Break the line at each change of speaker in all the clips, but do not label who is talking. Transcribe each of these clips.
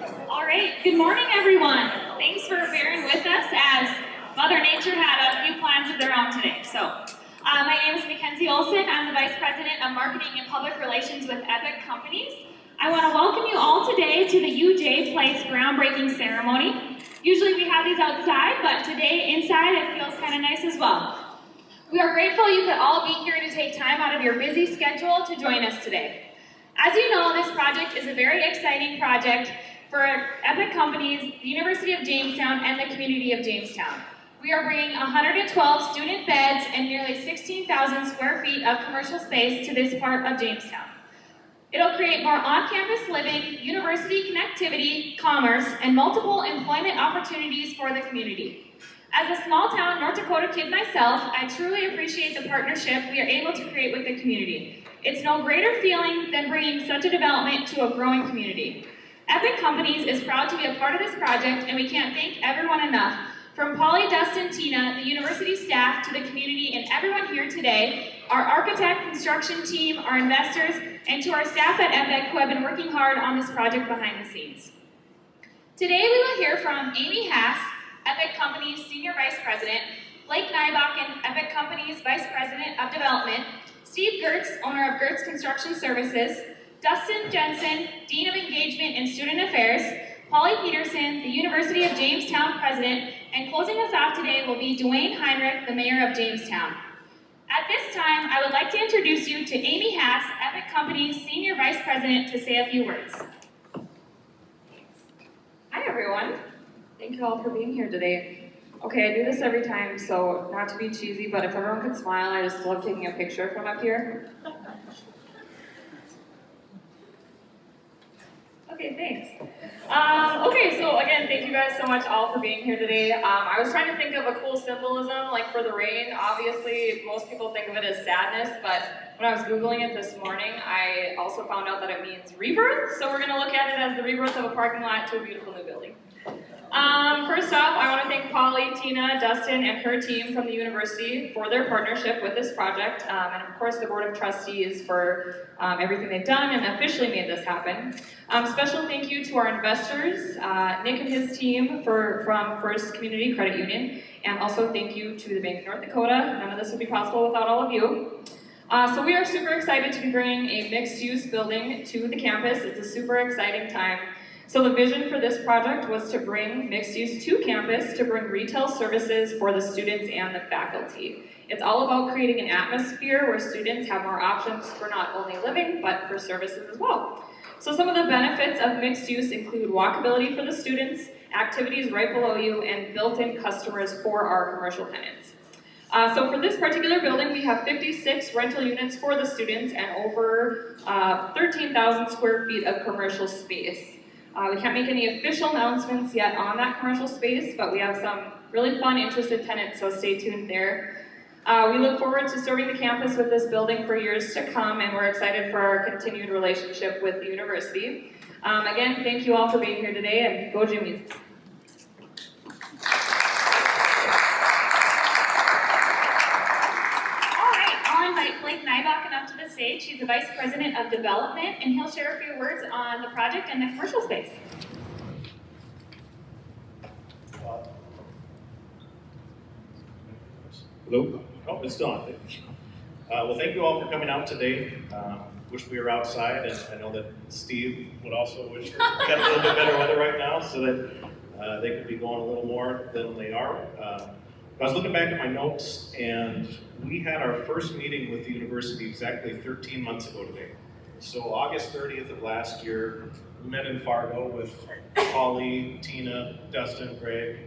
All right, good morning everyone. Thanks for bearing with us as Mother Nature had a few plans of their own today. My name is McKenzy Olson. I'm the Vice President of Marketing and Public Relations with Epic Companies. I want to welcome you all today to the UJ Place groundbreaking ceremony. Usually we have these outside, but today inside it feels kind of nice as well. We are grateful you could all be here to take time out of your busy schedule to join us today. As you know, this project is a very exciting project for Epic Companies, the University of Jamestown, and the community of Jamestown. We are bringing 112 student beds and nearly 16,000 square feet of commercial space to this part of Jamestown. It'll create more on-campus living, university connectivity, commerce, and multiple employment opportunities for the community. As a small-town North Dakota kid myself, I truly appreciate the partnership we are able to create with the community. It's no greater feeling than bringing such a development to a growing community. Epic Companies is proud to be a part of this project, and we can't thank everyone enough. From Polly, Dustin, Tina, the university staff, to the community, and everyone here today, our architect, construction team, our investors, and to our staff at Epic who have been working hard on this project behind the scenes. Today we will hear from Amy Haas, Epic Companies Senior Vice President, Blake Nybakken, Epic Companies Vice President of Development, Steve Gehrtz, owner of Gehrtz Construction Services, Dustin Jensen, Dean of Engagement and Student Affairs, Polly Peterson, the University of Jamestown President, and closing us off today will be Dwaine Heinrich, the Mayor of Jamestown. At this time, I would like to introduce you to Amy Haas, Epic Companies Senior Vice President, to say a few words.
Hi everyone. Thank you all for being here today. Okay, I do this every time, so not to be cheesy, but if everyone could smile, I just love taking a picture from up here. Okay, thanks. Okay, so again, thank you guys so much all for being here today. I was trying to think of a cool symbolism, like for the rain. Obviously, most people think of it as sadness, but when I was Googling it this morning, I also found out that it means rebirth. So we're gonna look at it as the rebirth of a parking lot to a beautiful new building. First off, I want to thank Polly, Tina, Dustin, and her team from the university for their partnership with this project, and of course the Board of Trustees for everything they've done and officially made this happen. Special thank you to our investors, Nick and his team from First Community Credit Union, and also thank you to the Bank of North Dakota. None of this would be possible without all of you. So we are super excited to be bringing a mixed-use building to the campus. It's a super exciting time. So the vision for this project was to bring mixed use to campus, to bring retail services for the students and the faculty. It's all about creating an atmosphere where students have more options for not only living, but for services as well. So some of the benefits of mixed use include walkability for the students, activities right below you, and built-in customers for our commercial tenants. So for this particular building, we have 56 rental units for the students and over 13,000 square feet of commercial space. We can't make any official announcements yet on that commercial space, but we have some really fun, interested tenants, so stay tuned there. We look forward to serving the campus with this building for years to come, and we're excited for our continued relationship with the university. Again, thank you all for being here today, and go Jimmies.
All right, I'll invite Blake Nybakken up to the stage. He's the Vice President of Development, and he'll share a few words on the project and the commercial space.
Hello? Oh, it's on. Well, thank you all for coming out today. Wish we were outside, and I know that Steve would also wish we got a little bit better weather right now so that they could be going a little more than they are. I was looking back at my notes, and we had our first meeting with the university exactly 13 months ago today. So August 30th of last year, we met in Fargo with Polly, Tina, Dustin, Greg,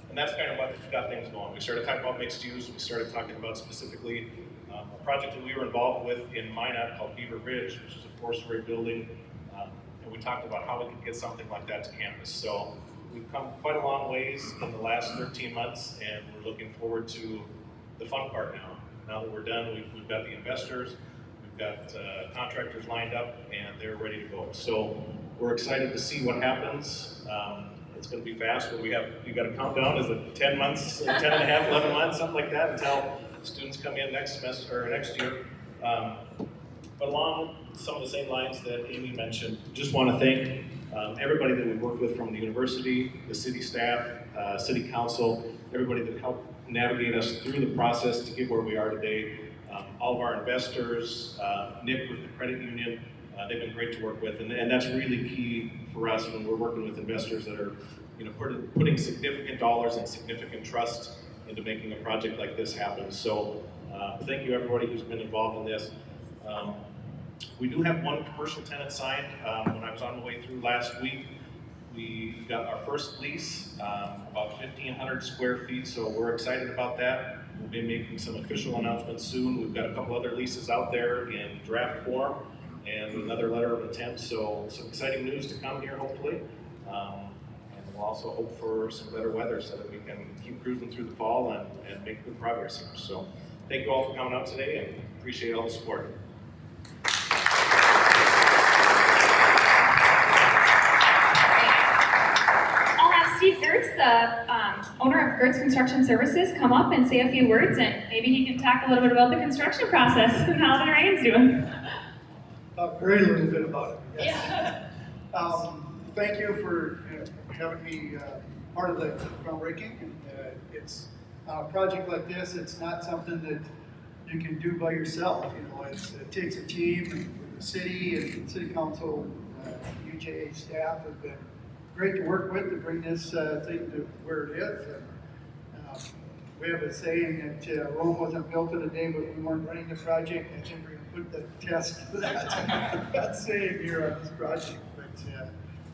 and that's kind of what got things going. We started talking about mixed use. We started talking about specifically a project that we were involved with in Minot called Beaver Ridge, which is a 4-story building. And we talked about how we could get something like that to campus. So we've come quite a long ways in the last 13 months, and we're looking forward to the fun part now. Now that we're done, we've got the investors, we've got contractors lined up, and they're ready to go. So we're excited to see what happens. It's going to be fast, but we got a countdown. Is it 10 months, 10 and a half, 11 months, something like that, until students come in next semester or next year. But along some of the same lines that Amy mentioned, just want to thank everybody that we've worked with from the university, the city staff, city council, everybody that helped navigate us through the process to get where we are today. All of our investors, Nick with the credit union, they've been great to work with, and that's really key for us when we're working with investors that are, putting significant dollars and significant trust into making a project like this happen. So thank you everybody who's been involved in this. We do have one commercial tenant signed. When I was on the way through last week, we got our first lease, about 1,500 square feet, so we're excited about that. We'll be making some official announcements soon. We've got a couple other leases out there in draft form and another letter of intent, so some exciting news to come here hopefully. And we'll also hope for some better weather so that we can keep cruising through the fall and make good progress here. So thank you all for coming out today and appreciate all the support.
Steve Gehrtz, the owner of Gehrtz Construction Services, come up and say a few words, and maybe he can talk a little bit about the construction process and how the rain's doing.
Very little bit about it. Yes.
Yeah.
Thank you for having me part of the groundbreaking. It's a project like this. It's not something that you can do by yourself. It takes a team, and the city and city council, UJA staff have been great to work with to bring this thing to where it is. And, we have a saying that Rome wasn't built in a day, but we weren't running the project. I think we're going to put the test to that saying here on this project. But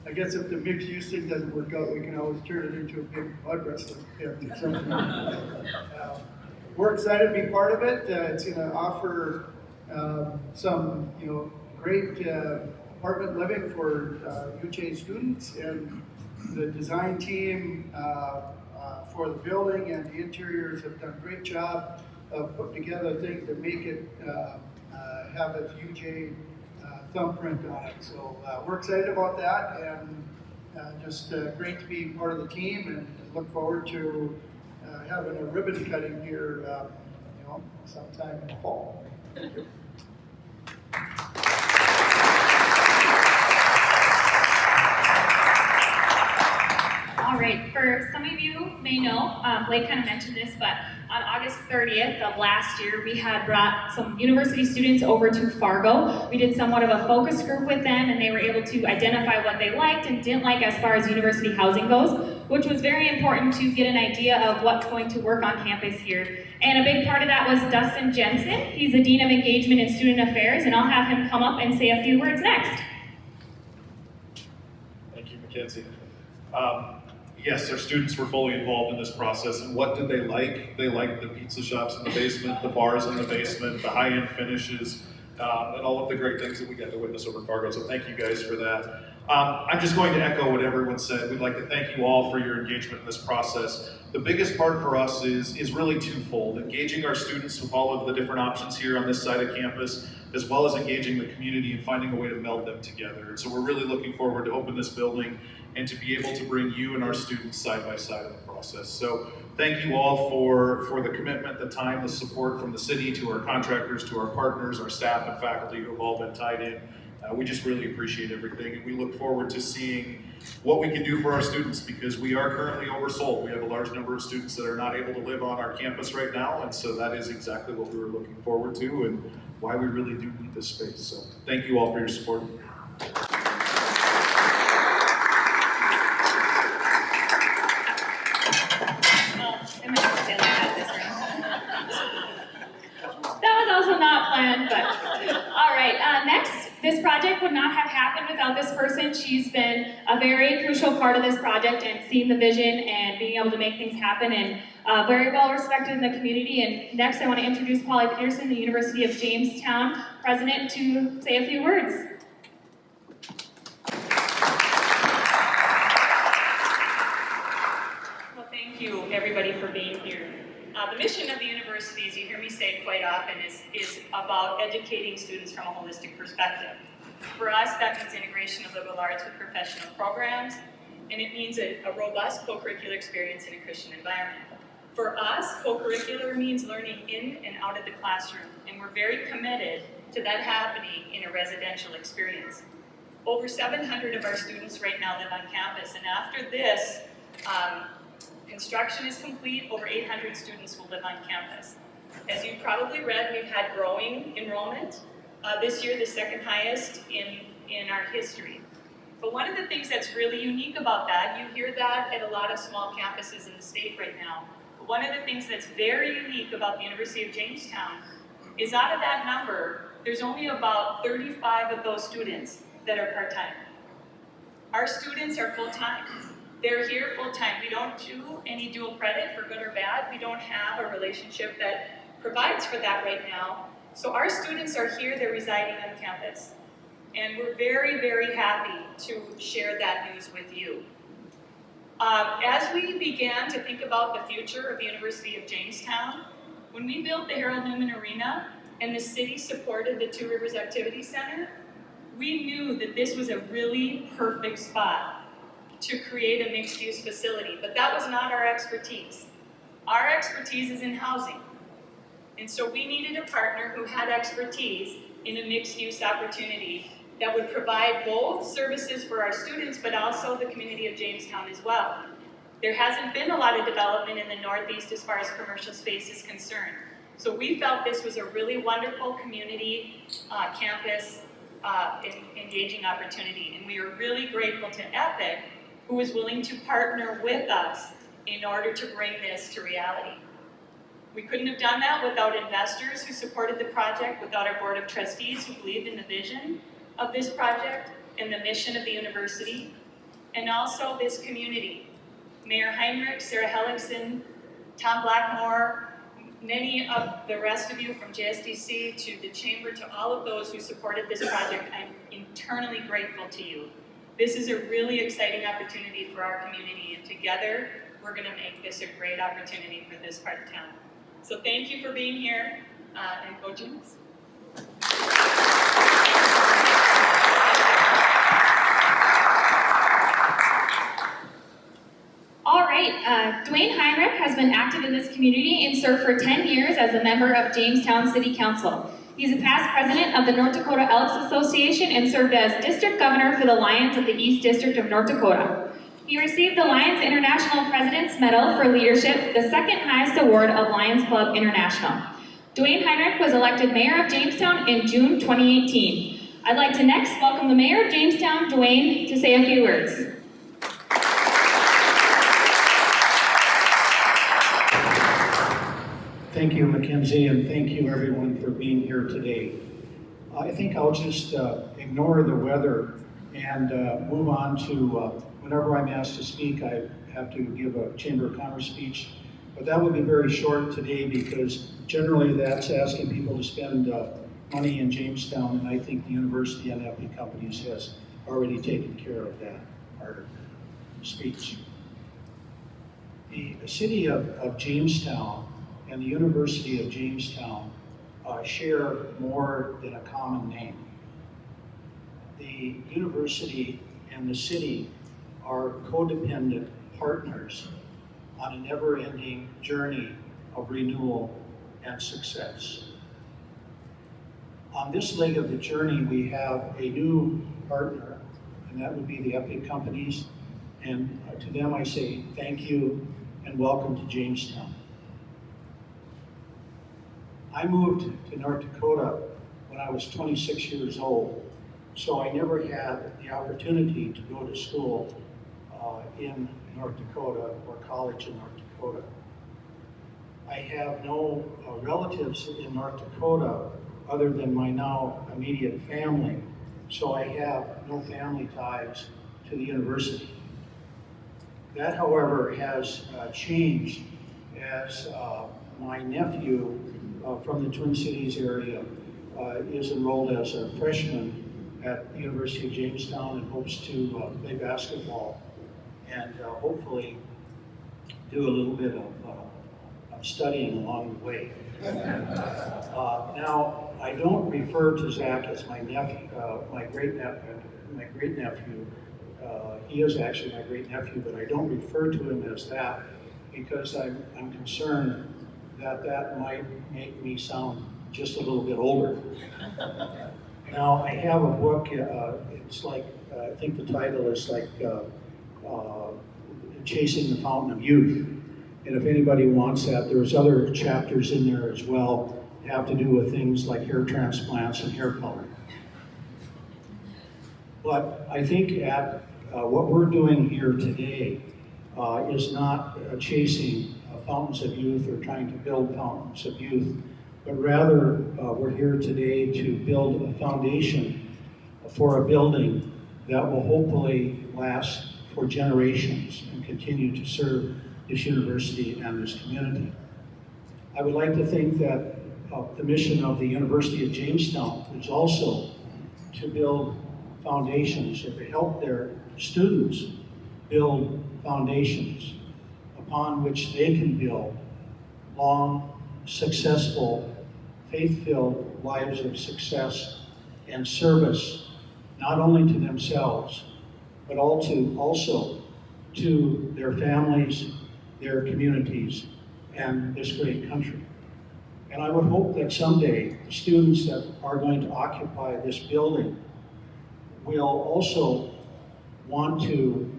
I guess if the mixed use thing doesn't work out, we can always turn it into a big mud wrestling pit or something. We're excited to be part of it. It's going to offer some, great apartment living for UJ students, and the design team for the building and the interiors have done a great job of putting together things to make it have its UJ thumbprint on it. So we're excited about that, and just great to be part of the team, and look forward to having a ribbon cutting here sometime in the fall. Thank you.
All right, for some of you may know, Blake kind of mentioned this, but on August 30th of last year, we had brought some university students over to Fargo. We did somewhat of a focus group with them, and they were able to identify what they liked and didn't like as far as university housing goes, which was very important to get an idea of what's going to work on campus here. And a big part of that was Dustin Jensen. He's the Dean of Engagement and Student Affairs, and I'll have him come up and say a few words next.
Thank you, McKenzy. Yes, our students were fully involved in this process, and what did they like? They liked the pizza shops in the basement, the bars in the basement, the high-end finishes, and all of the great things that we got to witness over in Fargo, so thank you guys for that. I'm just going to echo what everyone said. We'd like to thank you all for your engagement in this process. The biggest part for us is really twofold: engaging our students with all of the different options here on this side of campus, as well as engaging the community and finding a way to meld them together. And so we're really looking forward to open this building and to be able to bring you and our students side by side in the process. So thank you all for the commitment, the time, the support from the city, to our contractors, to our partners, our staff and faculty who have all been tied in. We just really appreciate everything, and we look forward to seeing what we can do for our students, because we are currently oversold. We have a large number of students that are not able to live on our campus right now, and so that is exactly what we were looking forward to and why we really do need this space. So thank you all for your support.
That was also not planned, but all right. Next, this project would not have happened without this person. She's been a very crucial part of this project and seeing the vision and being able to make things happen, and very well respected in the community. And next, I want to introduce Peterson, the University of Jamestown president, to say a few words.
Well, thank you, everybody, for being here. The mission of the university, as you hear me say quite often, is about educating students from a holistic perspective. For us, that means integration of liberal arts with professional programs, and it means a robust co-curricular experience in a Christian environment. For us, co-curricular means learning in and out of the classroom, and we're very committed to that happening in a residential experience. Over 700 of our students right now live on campus, and after this, construction is complete, over 800 students will live on campus. As you probably read, we've had growing enrollment. This year, the second highest in our history. But one of the things that's really unique about that, you hear that at a lot of small campuses in the state right now, but one of the things that's very unique about the University of Jamestown is out of that number, there's only about 35 of those students that are part-time. Our students are full-time. They're here full-time. We don't do any dual credit for good or bad. We don't have a relationship that provides for that right now. So our students are here, they're residing on campus. And we're very, very happy to share that news with you. As we began to think about the future of the University of Jamestown, when we built the Harold Newman Arena and the city supported the Two Rivers Activity Center, we knew that this was a really perfect spot to create a mixed-use facility, but that was not our expertise. Our expertise is in housing. And so we needed a partner who had expertise in a mixed-use opportunity that would provide both services for our students, but also the community of Jamestown as well. There hasn't been a lot of development in the Northeast as far as commercial space is concerned. So we felt this was a really wonderful community campus engaging opportunity. And we are really grateful to Epic, who was willing to partner with us in order to bring this to reality. We couldn't have done that without investors who supported the project, without our board of trustees who believed in the vision of this project and the mission of the university, and also this community. Mayor Heinrich, Sarah Hellickson, Tom Blackmore, many of the rest of you from JSDC to the Chamber, to all of those who supported this project, I'm eternally grateful to you. This is a really exciting opportunity for our community, and together we're going to make this a great opportunity for this part of town. So thank you for being here, and go James.
All right, Dwaine Heinrich has been active in this community and served for 10 years as a member of Jamestown City Council. He's a past president of the North Dakota Elks Association and served as district governor for the Lions of the East District of North Dakota. He received the Lions International President's Medal for Leadership, the second highest award of Lions Club International. Dwaine Heinrich was elected mayor of Jamestown in June 2018. I'd like to next welcome the mayor of Jamestown, Dwaine, to say a few words.
Thank you, McKenzy, and thank you everyone for being here today. I think I'll just ignore the weather and move on to whenever I'm asked to speak, I have to give a Chamber of Commerce speech. But that will be very short today because generally that's asking people to spend money in Jamestown, and I think the university and Epic Companies has already taken care of that part of the speech. The city of Jamestown and the University of Jamestown share more than a common name. The university and the city are codependent partners on a never-ending journey of renewal and success. On this leg of the journey, we have a new partner, and that would be the Epic Companies. And to them I say thank you and welcome to Jamestown. I moved to North Dakota when I was 26 years old, so I never had the opportunity to go to school in North Dakota or college in North Dakota. I have no relatives in North Dakota other than my now immediate family, so I have no family ties to the university. That, however, has changed as my nephew from the Twin Cities area is enrolled as a freshman at the University of Jamestown and hopes to play basketball and hopefully do a little bit of studying along the way. Now, I don't refer to Zach as my nephew, my great nephew. He is actually my great nephew, but I don't refer to him as that because I'm concerned that that might make me sound just a little bit older. Now, I have a book, it's like, I think the title is like Chasing the Fountain of Youth. And if anybody wants that, there's other chapters in there as well that have to do with things like hair transplants and hair color. But I think at what we're doing here today is not chasing fountains of youth or trying to build fountains of youth, but rather we're here today to build a foundation for a building that will hopefully last for generations and continue to serve this university and this community. I would like to think that the mission of the University of Jamestown is also to build foundations or to help their students build foundations upon which they can build long, successful, faith-filled lives of success and service, not only to themselves, but also to their families, their communities, and this great country. And I would hope that someday the students that are going to occupy this building will also want to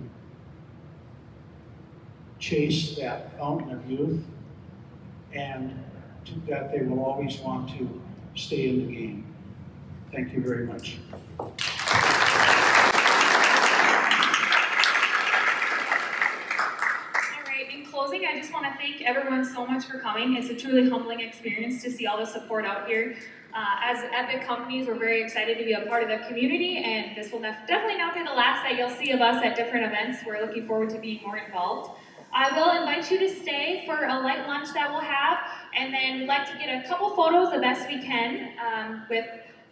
chase that fountain of youth, and that they will always want to stay in the game. Thank you very much.
In closing, I just want to thank everyone so much for coming. It's a truly humbling experience to see all the support out here. As Epic companies, we're very excited to be a part of the community, and this will definitely not be the last that you'll see of us at different events. We're looking forward to being more involved. I will invite you to stay for a light lunch that we'll have, and then we'd like to get a couple photos the best we can with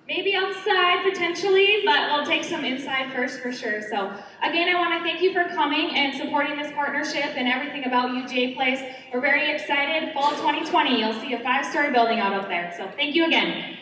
maybe outside potentially, but we'll take some inside first for sure. So again, I want to thank you for coming and supporting this partnership and everything about UJ Place. We're very excited. Fall 2020, you'll see a 5-story building out up there. So thank you again.